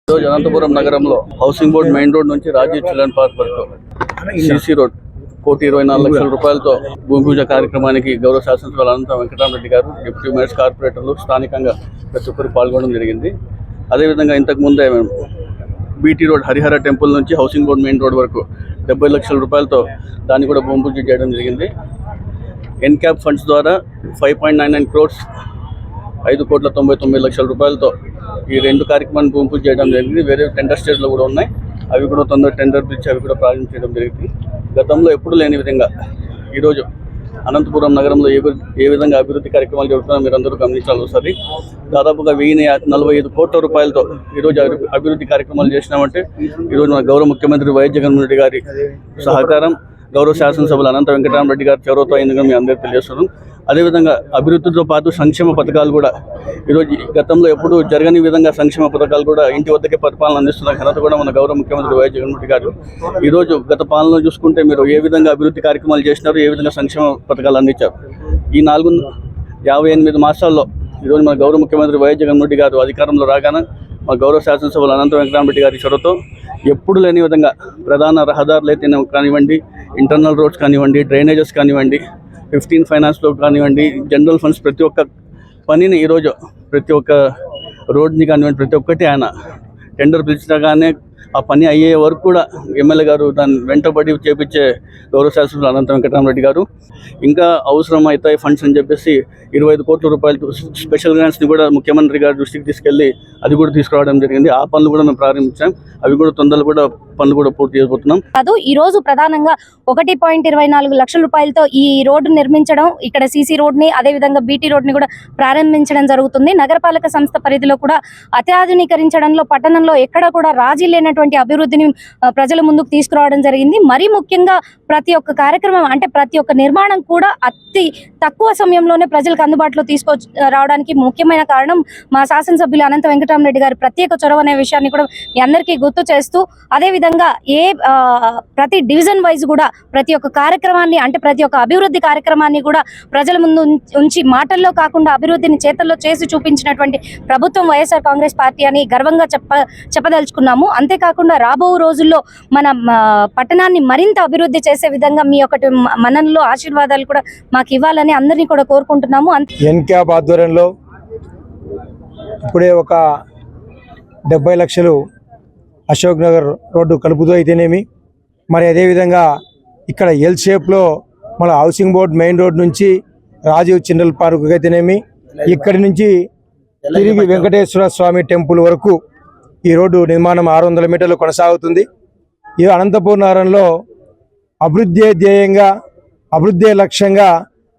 ఈరోజు అనంతపురం నగరంలో housing board main road నుంచి రాజీవ్ చిల్డ్రన్ పార్క్ వరకు సిసి రోడ్ 1,24 లక్షల రూపాయలతో భూమి పూజ కార్యక్రమానికి గౌరవ శాసనసభ్యులు అనంత వెంకటరామరెడ్డి గారు, డిప్యూటీ మేయర్స్, కార్పొరేటర్లు, స్థానికంగా ప్రతి ఒక్కరు పాల్గొనడం జరిగింది. అదేవిధంగా ఇంతకుముందే మేము బీటీ రోడ్ హరిహర టెంపుల్ నుంచి హౌసింగ్ బోర్డ్ మెయిన్ రోడ్ వరకు 70 లక్షల రూపాయలతో దాన్ని కూడా భూమి పూజ చేయడం జరిగింది. ఎన్క్యాప్ ఫండ్స్ ద్వారా 5.99 crores 5,99,00,000 రూపాయలతో ఈ రెండు కార్యక్రమాన్ని భూమి పూజ చేయడం జరిగింది. వేరే టెండర్ స్టేజ్లో కూడా ఉన్నాయి, అవి కూడా తొందర టెండర్ పిలిచి అవి కూడా ప్రారంభించడం జరిగింది. గతంలో ఎప్పుడు లేని విధంగా ఈరోజు అనంతపురం నగరంలో ఏ విధంగా అభివృద్ధి కార్యక్రమాలు జరుగుతున్నాయో మీరు అందరూ గమనించాలి. ఒకసారి దాదాపుగా 1,045 కోట్ల రూపాయలతో ఈరోజు అభివృద్ధి కార్యక్రమాలు చేసినామంటే ఈరోజు మన గౌరవ ముఖ్యమంత్రి వైఎస్ జగన్మోహన్ రెడ్డి గారి సహకారం, గౌరవ శాసనసభ్యులు అనంత వెంకటరామరెడ్డి గారి చొరవతో అయిందిగా మీ అందరికీ తెలియజేస్తున్నాం. అదేవిధంగా అభివృద్ధితో పాటు సంక్షేమ పథకాలు కూడా ఈరోజు గతంలో ఎప్పుడు జరగని విధంగా సంక్షేమ పథకాలు కూడా ఇంటి వద్దకే పరిపాలన అందిస్తున్న ఘనత కూడా మన గౌరవ ముఖ్యమంత్రి వైఎస్ జగన్మోహన్ రెడ్డి గారు. ఈరోజు గత పాలనలో చూసుకుంటే మీరు ఏ విధంగా అభివృద్ధి కార్యక్రమాలు చేసినారు, ఏ విధంగా సంక్షేమ పథకాలు అందించారు. ఈ 58 మాసాల్లో ఈరోజు మన గౌరవ ముఖ్యమంత్రి వైఎస్ జగన్మోహన్ రెడ్డి గారు అధికారంలో రాగానే మా గౌరవ శాసనసభ్యులు అనంత వెంకటరామరెడ్డి గారి చొరవతో ఎప్పుడు లేని విధంగా ప్రధాన రహదారులు అయితే కానివ్వండి, ఇంటర్నల్ రోడ్స్ కానివ్వండి, డ్రైనేజెస్ కానివ్వండి, 15 ఫైనాన్స్లో కానివ్వండి, జనరల్ ఫండ్స్ ప్రతి ఒక్క పనిని ఈరోజు ప్రతి ఒక్క రోడ్ని కానివ్వండి ప్రతి ఒక్కటి ఆయన టెండర్ పిలిచినగానే ఆ పని అయ్యే వరకు కూడా ఎమ్మెల్యే గారు దాన్ని వెంటబడి చేపించే గౌరవ శాసనసభ్యులు అనంత వెంకటరామరెడ్డి గారు. ఇంకా అవసరం అవుతాయి ఫండ్స్ అని చెప్పేసి 25 కోట్ల రూపాయలు స్పెషల్ గ్రాంట్స్ని కూడా ముఖ్యమంత్రి గారి దృష్టికి తీసుకెళ్ళి అది కూడా తీసుకురావడం జరిగింది. ఆ పనులు కూడా మేము ప్రారంభించాం, అవి కూడా తొందరలో కూడా పనులు కూడా పూర్తి చేయబోతున్నాం. ఈ రోజు ప్రధానంగా 1.24 లక్షల రూపాయలతో ఈ రోడ్డు నిర్మించడం, ఇక్కడ సీసీ రోడ్ ని అదే విధంగా బీటీ రోడ్ ని కూడా ప్రారంభించడం జరుగుతుంది. నగరపాలక సంస్థ పరిధిలో కూడా అత్యాధునీకరించడంలో పట్టణంలో ఎక్కడ కూడా రాజీ లేనటువంటి అభివృద్ధిని ప్రజల ముందుకు తీసుకురావడం జరిగింది. మరీ ముఖ్యంగా ప్రతి ఒక్క కార్యక్రమం అంటే ప్రతి ఒక్క నిర్మాణం కూడా అతి తక్కువ సమయంలోనే ప్రజలకు అందుబాటులో రావడానికి ముఖ్యమైన కారణం మా శాసనసభ్యులు అనంత వెంకటరామరెడ్డి గారి ప్రత్యేక చొరవ అనే విషయాన్ని కూడా మీ అందరికీ గుర్తు చేస్తూ, అదే విధంగా ప్రతి డివిజన్ వైజ్ కూడా ప్రతి ఒక్క కార్యక్రమాన్ని అంటే ప్రతి ఒక్క అభివృద్ధి కార్యక్రమాన్ని కూడా ప్రజల ముందు ఉంచి మాటల్లో కాకుండా అభివృద్ధిని చేతల్లో చేసి చూపించినటువంటి ప్రభుత్వం వైఎస్ఆర్ కాంగ్రెస్ పార్టీ అని గర్వంగా చెప్పదలుచుకున్నాము. అంతేకాకుండా రాబో రోజుల్లో మన పట్టణాన్ని మరింత అభివృద్ధి చేసే విధంగా మీ యొక్క మనలో ఆశీర్వాదాలు కూడా మాకు ఇవ్వాలని అందరినీ కూడా కోరుకుంటున్నాము. ఎన్క్యాప్ ఆధ్వర్యంలో ఇప్పుడే ఒక 70 లక్షలు అశోక్ నగర్ రోడ్డు కలుపుతూ అయితేనేమి, మరి అదేవిధంగా ఇక్కడ ఎల్ షేప్లో మన హౌసింగ్ బోర్డ్ మెయిన్ రోడ్ నుంచి రాజీవ్ చిల్డ్రన్ పార్క్ అయితేనేమి, ఇక్కడి నుంచి తిరిగి వెంకటేశ్వర స్వామి టెంపుల్ వరకు ఈ రోడ్డు నిర్మాణం 600 మీటర్లు కొనసాగుతుంది. ఈ అనంతపురం నగరంలో అభివృద్ధి ధ్యేయంగా, అభివృద్ధి లక్ష్యంగా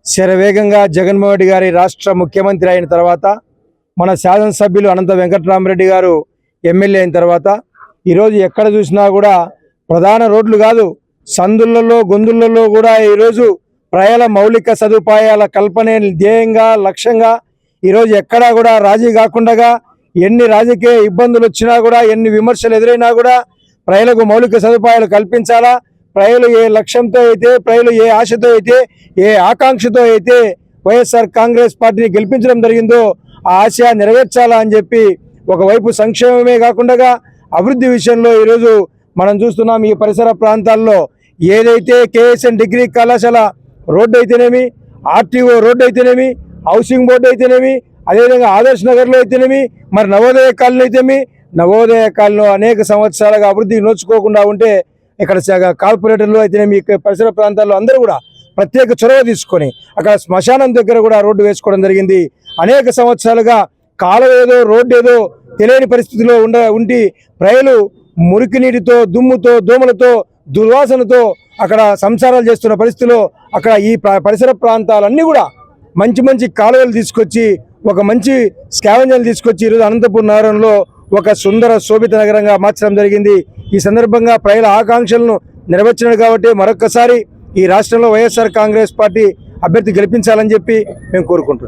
శరవేగంగా జగన్మోహన్ రెడ్డి గారి రాష్ట్ర ముఖ్యమంత్రి అయిన తర్వాత, మన శాసనసభ్యులు అనంత వెంకటరామరెడ్డి గారు ఎమ్మెల్యే అయిన తర్వాత ఈరోజు ఎక్కడ చూసినా కూడా ప్రధాన రోడ్లు కాదు, సందులలో గొంతులలో కూడా ఈరోజు ప్రజల మౌలిక సదుపాయాల కల్పనే ధ్యేయంగా లక్ష్యంగా ఈరోజు ఎక్కడా కూడా రాజీ కాకుండా, ఎన్ని రాజకీయ ఇబ్బందులు వచ్చినా కూడా, ఎన్ని విమర్శలు ఎదురైనా కూడా ప్రజలకు మౌలిక సదుపాయాలు కల్పించాలా, ప్రజలు ఏ లక్ష్యంతో అయితే, ప్రజలు ఏ ఆశతో అయితే, ఏ ఆకాంక్షతో అయితే వైఎస్ఆర్ కాంగ్రెస్ పార్టీని గెలిపించడం జరిగిందో ఆ ఆశ నెరవేర్చాలా అని చెప్పి ఒకవైపు సంక్షేమమే కాకుండా అభివృద్ధి విషయంలో ఈరోజు మనం చూస్తున్నాం. ఈ పరిసర ప్రాంతాల్లో ఏదైతే కేఎస్ఎన్ డిగ్రీ కళాశాల రోడ్డు అయితేనేమి, ఆర్టీఓ రోడ్డు అయితేనేమి, హౌసింగ్ బోర్డు అయితేనేమి, అదేవిధంగా ఆదర్శ్ నగర్లో అయితేనేమి, మరి నవోదయ కాలనీ అయితేనేమి, నవోదయ కాలనీలో అనేక సంవత్సరాలుగా అభివృద్ధికి నోచుకోకుండా ఉంటే ఇక్కడ కార్పొరేటర్లు అయితేనేమి, పరిసర ప్రాంతాల్లో అందరూ కూడా ప్రత్యేక చొరవ తీసుకొని అక్కడ శ్మశానం దగ్గర కూడా రోడ్డు వేసుకోవడం జరిగింది. అనేక సంవత్సరాలుగా కాలువ ఏదో రోడ్డు ఏదో తెలియని పరిస్థితిలో ఉండి ప్రజలు మురికి నీటితో, దుమ్ముతో, దోమలతో, దుర్వాసనతో అక్కడ సంసారాలు చేస్తున్న పరిస్థితిలో అక్కడ ఈ పరిసర ప్రాంతాలన్నీ కూడా మంచి మంచి కాలువలు తీసుకొచ్చి, ఒక మంచి స్కావెంజర్లు తీసుకొచ్చి ఈరోజు అనంతపురం నగరంలో ఒక సుందర శోభిత నగరంగా మార్చడం జరిగింది. ఈ సందర్భంగా ప్రజల ఆకాంక్షలను నెరవేర్చినారు కాబట్టి మరొకసారి ఈ రాష్ట్రంలో వైఎస్ఆర్ కాంగ్రెస్ పార్టీ అభ్యర్థి గెలిపించాలని చెప్పి మేము కోరుకుంటున్నాం.